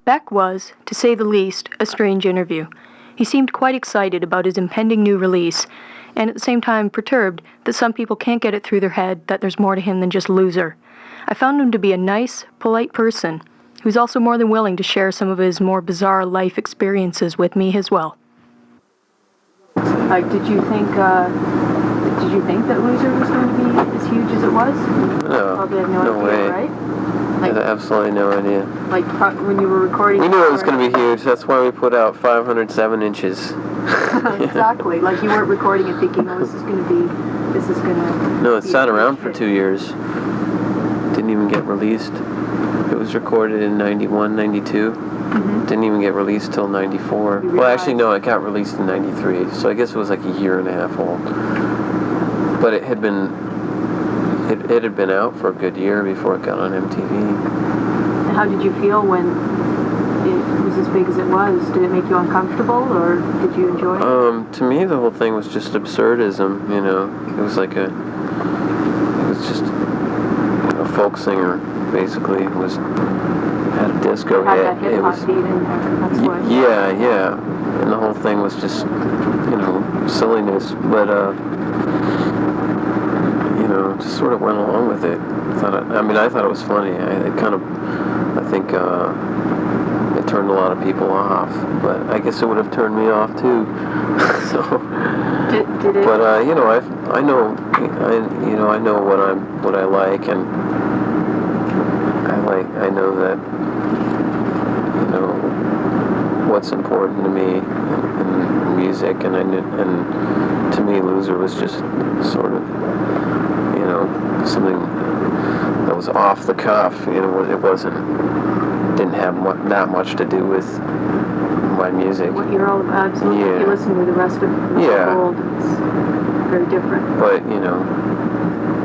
Beck was, to say the least, a strange interview. He seemed quite excited about his impending new release, and at the same time perturbed that some people can't get it through their head that there's more to him than just loser. I found him to be a nice, polite person, who's also more than willing to share some of his more bizarre life experiences with me as well. Did you think that Loser was going to be as huge as it was? No, Probably had no idea, way. Right? I had absolutely no idea. Like when you were recording. We knew it was going to be huge. That's why we put out 507 inches. Exactly. Like you weren't recording it thinking, oh, this is going to. No, it sat around for 2 years. Didn't even get released. It was recorded in 91, 92. Mm-hmm. Didn't even get released till 94. Well, actually, no, it got released in 93. So I guess it was like a year and a half old. But it had been out for a good year before it got on MTV. And how did you feel when it was as big as it was? Did it make you uncomfortable, or did you enjoy it? To me, the whole thing was just absurdism, you know. It was just a folk singer, basically, had a disco hit. Had that hip-hop beat in there, that's why. Yeah. And the whole thing was just, silliness. But, just sort of went along with it. I thought it was funny. I think it turned a lot of people off, but I guess it would have turned me off too. So, did it? But I know what I like, and I know that what's important to me in music, and to me, Loser was just sort of something that was off the cuff. It didn't have that much to do with my music. What you're all about. Absolutely. Yeah. If you listen to the rest of the world, it's very different. But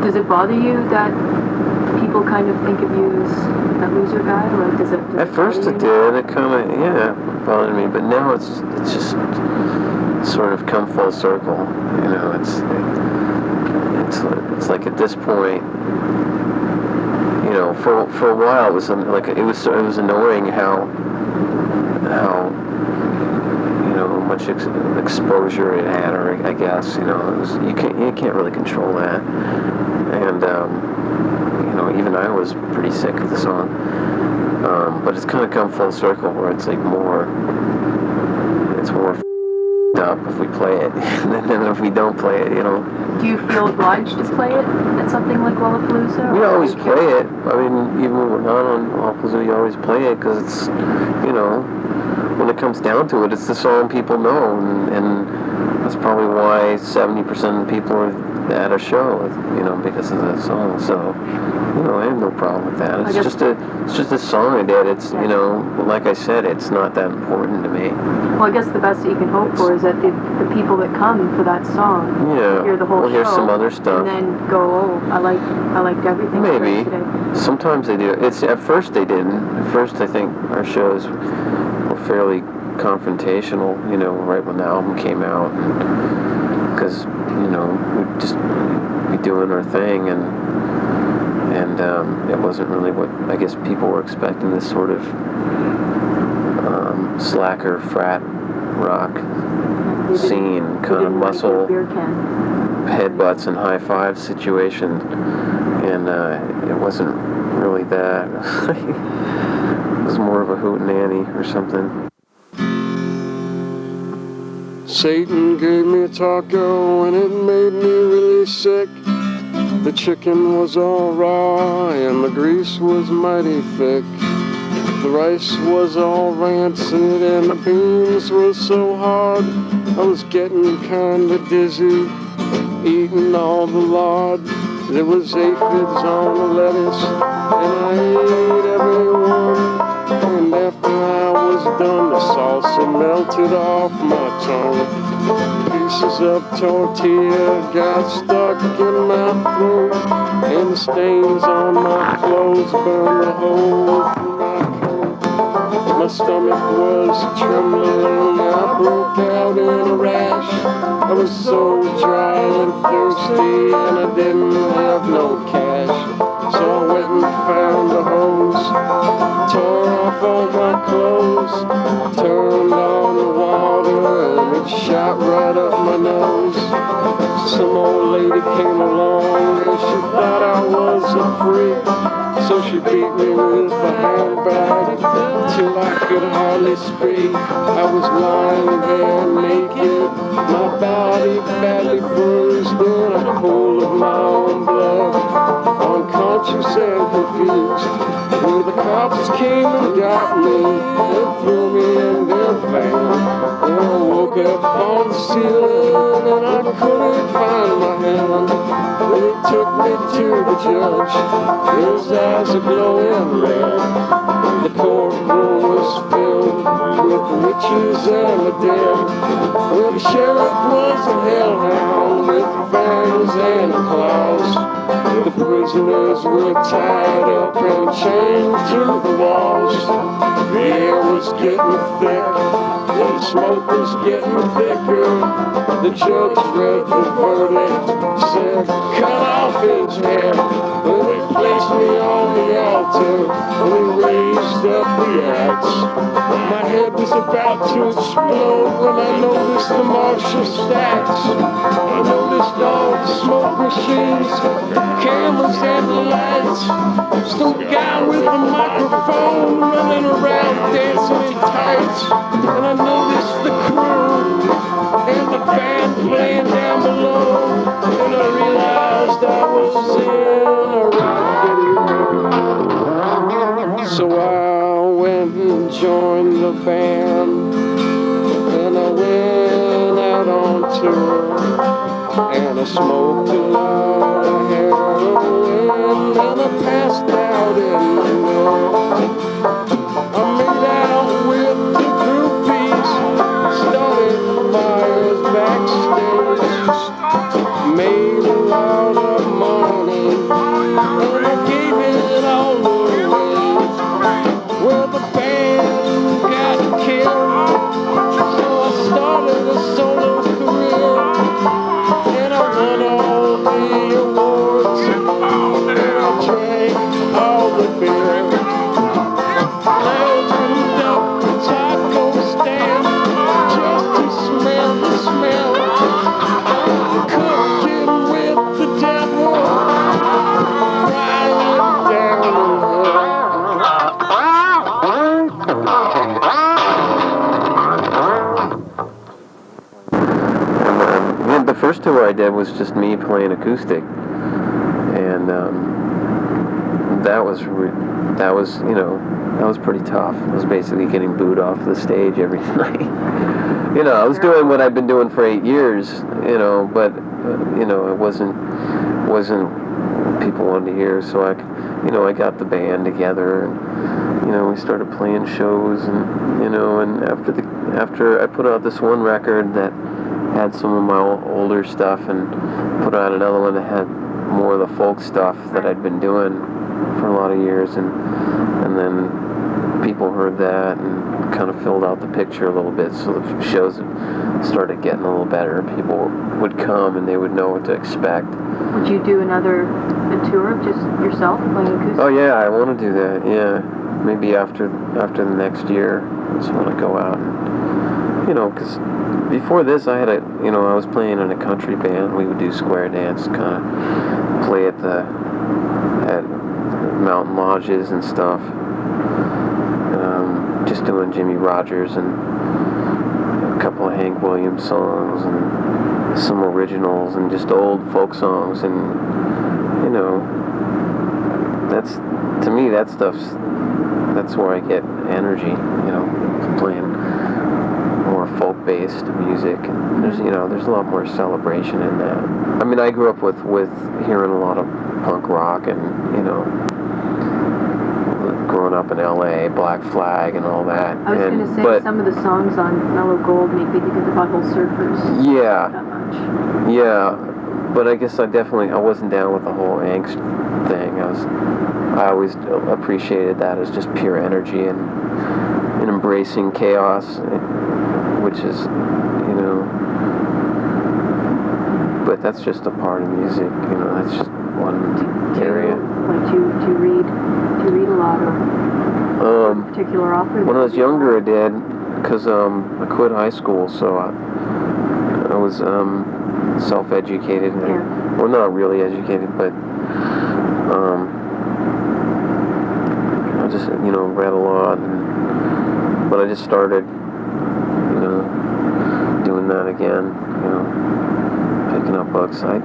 does it bother you that people kind of think of you as that Loser guy? Like, does it at first it did. It kind of bothered me. But now it's just sort of come full circle. It's like at this point, for a while it was it was annoying how much exposure it had, or I guess you can't really control that, and even I was pretty sick of the song, but it's kind of come full circle where it's like it's more up if we play it than if we don't play it. Do you feel obliged to play it at something like Lollapalooza? We always play it. Even when we're not on Lollapalooza, we always play it because it's, when it comes down to it, it's the song people know, and that's probably why 70% of the people are at a show, because of the song. So, I have no problem with that. It's just a song I did. It's, like I said, it's not that important to me. Well, I guess the best that you can hope for is that the people that come for that song hear the whole show. Hear some other stuff. And then go, I liked everything. Maybe. Today. Sometimes they do. At first they didn't. At first I think our shows were fairly confrontational, right when the album came out. Because, we'd just be doing our thing, and it wasn't really what I guess people were expecting, this sort of slacker frat rock scene, kind of muscle headbutts and high five situation, and it wasn't really that. It was more of a hootenanny or something. Satan gave me a taco and it made me really sick. The chicken was all raw and the grease was mighty thick. The rice was all rancid and the beans were so hard. I was getting kinda dizzy, eating all the lard. There was aphids on the lettuce and I ate every one. And after I was done, the salsa melted off my tongue. Pieces of tortilla got stuck in my throat, and the stains on my clothes burned a hole through my coat. My stomach was trembling, I broke out in a rash. I was so dry and thirsty, and I didn't have no cash. So I went and found a hose, tore off off all my clothes, turned on the water and it shot right up my nose. Some old lady came along and she thought I was a freak, so she beat me with a handbag till I could hardly speak. I was lying there naked, my body badly bruised in a pool of my own blood, unconscious and confused. When the cops came and got me and threw me in their van, and I woke up on the ceiling and I couldn't find my hand. They took me to the judge, his eyes are glowing red. The courtroom was filled with witches and the dead. Well, the sheriff was a hellhound with fangs and claws. The prisoners were tied up and chained to the walls. The air was getting thick, the smoke was getting thicker. The judge read the verdict, said, cut off his head. Well, they placed me on the altar, and they raised up the axe. My head was about to explode when I noticed the marshal stacks. I noticed all the smoke machines, cameras and the lights. Some guy with a microphone running around dancing in tights. And I noticed the crew and the band playing down below. And I realized I was in a rock video. So I went and joined the band, and I went out on tour, and I smoked a lot of heroin, and I passed out in the mill. I made out with the groupies, started fires backstage, made a lot of money, and I gave it all away. Well, the band got killed, so I started a solo career, and I won all the awards, and I drank all the beer. I opened up the taco stand just to smell the smell, cooking with the devil, riding down in hell. The first tour I did was just me playing acoustic, and that was pretty tough. I was basically getting booed off the stage every night. I was doing what I'd been doing for 8 years, but it wasn't people wanted to hear. So I got the band together, and we started playing shows, and after I put out this one record that had some of my older stuff, and put out another one that had more of the folk stuff that I'd been doing for a lot of years, and then people heard that and kind of filled out the picture a little bit, so the shows started getting a little better. People would come and they would know what to expect. Would you do a tour of just yourself playing acoustic? Oh yeah, I want to do that. Yeah, maybe after the next year, I just want to go out and because before this I was playing in a country band. We would do square dance, kind of play at mountain lodges and stuff, just doing Jimmy Rogers and a couple of Hank Williams songs and some originals and just old folk songs, and to me that's where I get energy, playing more folk-based music, and there's a lot more celebration in that. I mean, I grew up with hearing a lot of punk rock, and growing up in LA, Black Flag and all that. I was going to say, some of the songs on Mellow Gold make me think of the Butthole Surfers. Yeah. That much. Yeah, but I guess I wasn't down with the whole angst thing. I always appreciated that as just pure energy and embracing chaos, which is, but that's just a part of music, that's just one area. Do you read a lot, or Particular author? When I was younger, I did, because I quit high school, so I was self-educated. Yeah. Well, not really educated, but I just, read a lot. But I just started, doing that again, picking up books. I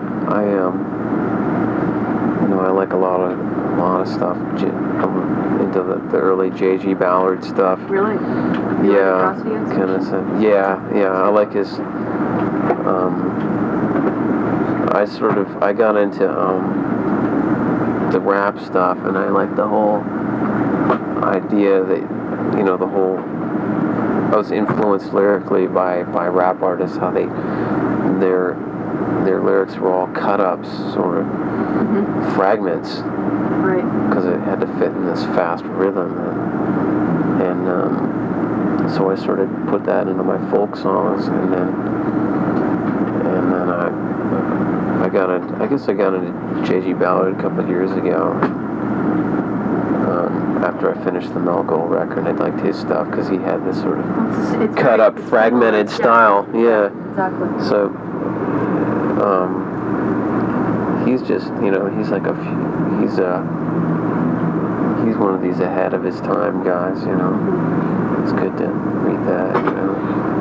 like a lot of stuff. I'm into the early J.G. Ballard stuff. Really? Yeah, kind of stuff. Yeah. I like his. I got into the rap stuff, and I like the whole idea that I was influenced lyrically by rap artists, how their lyrics were all cut-ups, sort of fragments, right? Because it had to fit in this fast rhythm, and so I sort of put that into my folk songs, and then I guess I got into J.G. Ballard a couple of years ago. After I finished the Mel Gold record, I liked his stuff because he had this sort of cut-up, fragmented style. Yeah. Exactly. So, he's just, he's one of these ahead of his time guys. It's good to read that.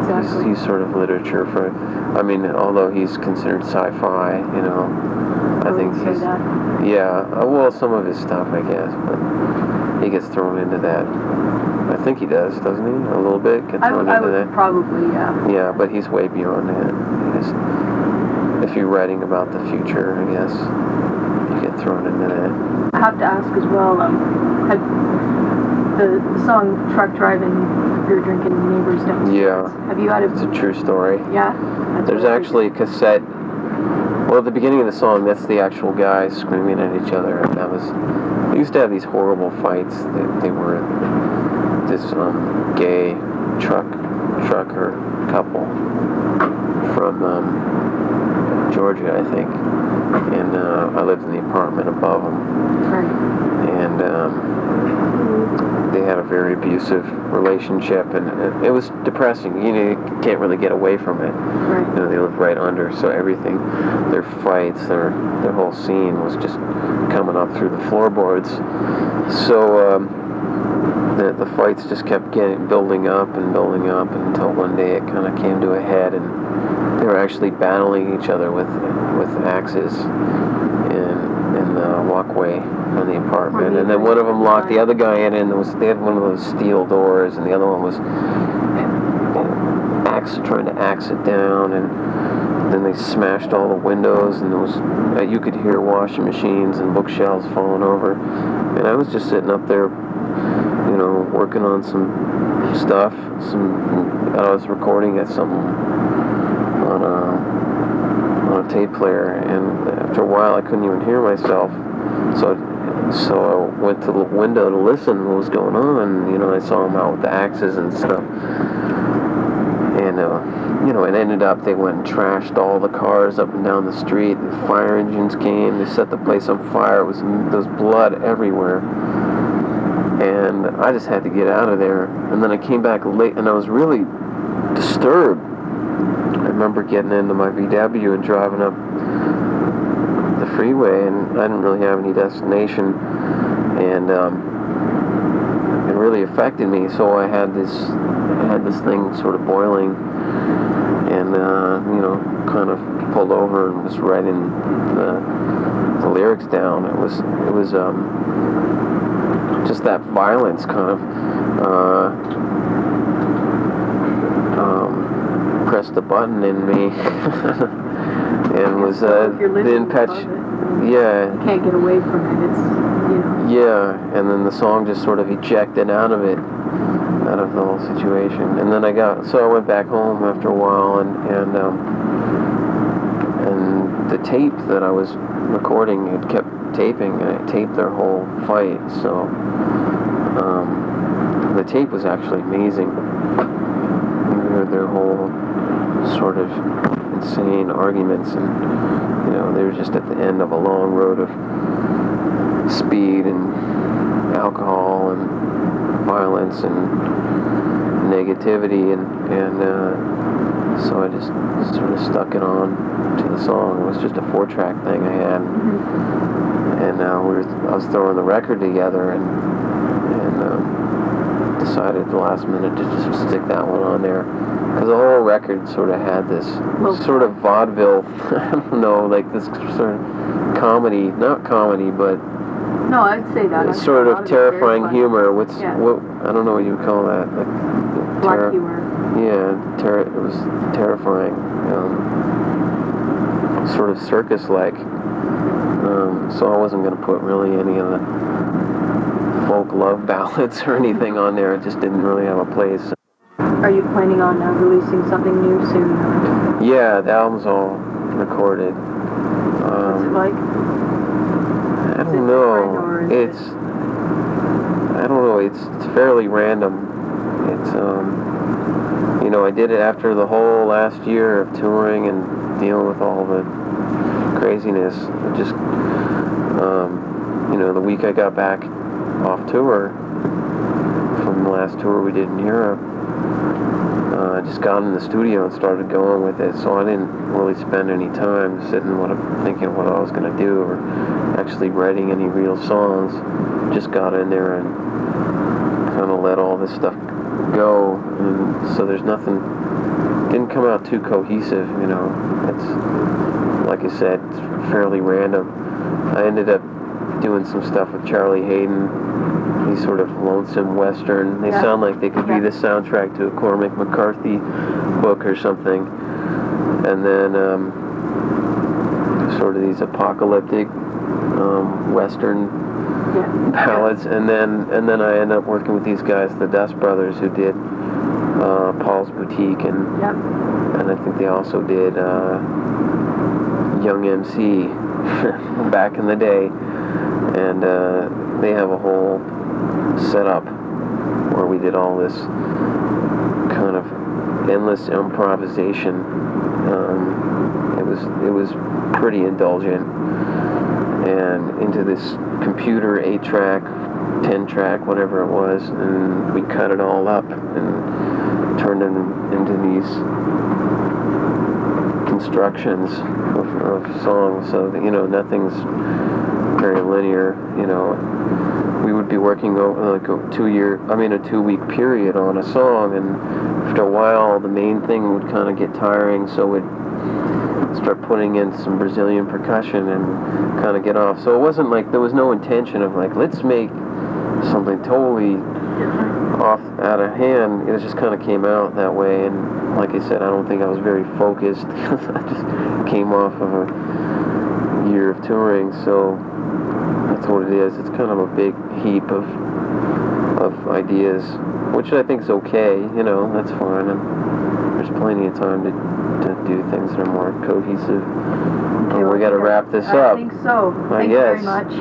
Exactly. He's sort of literature for. Although he's considered sci-fi, I think he's. Yeah. Well, some of his stuff, I guess, but. He gets thrown into that. I think he does, doesn't he? A little bit gets thrown into that. Probably, yeah. Yeah, but he's way beyond that. If you're writing about the future, I guess you get thrown into that. I have to ask as well. The song "Truck Driving, Beer Drinking Neighbors Downstairs." Yeah. Have you had It's a true story. Yeah. There's actually a cassette. Well, at the beginning of the song, that's the actual guys screaming at each other, and that was. We used to have these horrible fights. They were this gay trucker couple from Georgia, I think, and I lived in the apartment above them, Right. and they had a very abusive relationship, and it was depressing. You can't really get away from it. Right. They live right under, so everything, their fights, their whole scene was just coming up through the floorboards. So the fights just kept building up until one day it kind of came to a head, and they were actually battling each other with axes in the walkway on the apartment. And then one of them locked the other guy in, and they had one of those steel doors, and the other one was trying to axe it down, and then they smashed all the windows, and you could hear washing machines and bookshelves falling over. And I was just sitting up there, working on some stuff. I was recording at something on a tape player, and after a while I couldn't even hear myself. So I went to the window to listen what was going on, and I saw them out with the axes and stuff. And it ended up they went and trashed all the cars up and down the street. The fire engines came. They set the place on fire. There was blood everywhere. And I just had to get out of there. And then I came back late, and I was really disturbed. I remember getting into my VW and driving up the freeway, and I didn't really have any destination. And it really affected me. So I had this thing sort of boiling, and kind of pulled over and was writing the lyrics down. It was just that violence kind of pressed the button in me, and was the impetus. Yeah. You can't get away from it. It's Yeah, and then the song just sort of ejected out of the whole situation. And then I went back home after a while, and the tape that I was recording, it kept taping, and it taped their whole fight. So the tape was actually amazing. Their whole sort of insane arguments, and they were just at the end of a long road of speed and alcohol and violence and negativity, and so I just sort of stuck it on to the song. It was just a 4-track thing I had, and I was throwing the record together, and decided at the last minute to just stick that one on there, because the whole record sort of had this sort of vaudeville, I don't know, like this sort of comedy, not comedy, but No, I'd say that. sort of terrifying humor. What I don't know what you would call that. Like, Black humor. Yeah, it was terrifying. Sort of circus-like. So I wasn't going to put really any of the folk love ballads or anything on there. It just didn't really have a place. Are you planning on releasing something new soon? Or? Yeah, the album's all recorded. What's it like? I don't know. I don't know. It's fairly random. It's you know, I did it after the whole last year of touring and dealing with all the craziness. It just you know, the week I got back off tour from the last tour we did in Europe, I just got in the studio and started going with it, so I didn't really spend any time sitting thinking what I was going to do or actually writing any real songs. Just got in there and kind of let all this stuff go, and so there's nothing, didn't come out too cohesive, you know. It's, like I said, it's fairly random. I ended up doing some stuff with Charlie Hayden. These sort of lonesome western. They sound like they could be the soundtrack to a Cormac McCarthy book or something. And then sort of these apocalyptic western ballads. And then I ended up working with these guys, the Dust Brothers, who did Paul's Boutique, and I think they also did Young MC back in the day. And they have a whole setup where we did all this kind of endless improvisation. It was pretty indulgent, and into this computer 8-track, 10-track, whatever it was, and we cut it all up and turned them into these constructions of songs. So that, you know, nothing's very linear, you know. We would be working over like a 2-week period on a song, and after a while the main thing would kind of get tiring, so we'd start putting in some Brazilian percussion and kind of get off. So it wasn't like, there was no intention of like, let's make something totally off out of hand. It just kind of came out that way, and like I said, I don't think I was very focused because I just came off of a year of touring, so that's what it is. It's kind of a big heap of ideas, which I think is okay, you know, that's fine, and there's plenty of time to do things that are more cohesive. Okay, we got to wrap this up. I think so. Thank you very much.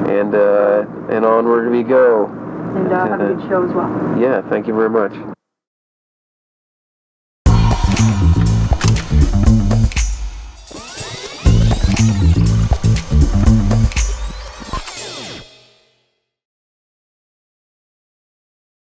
And onward we go. And have a good show as well. Yeah, thank you very much.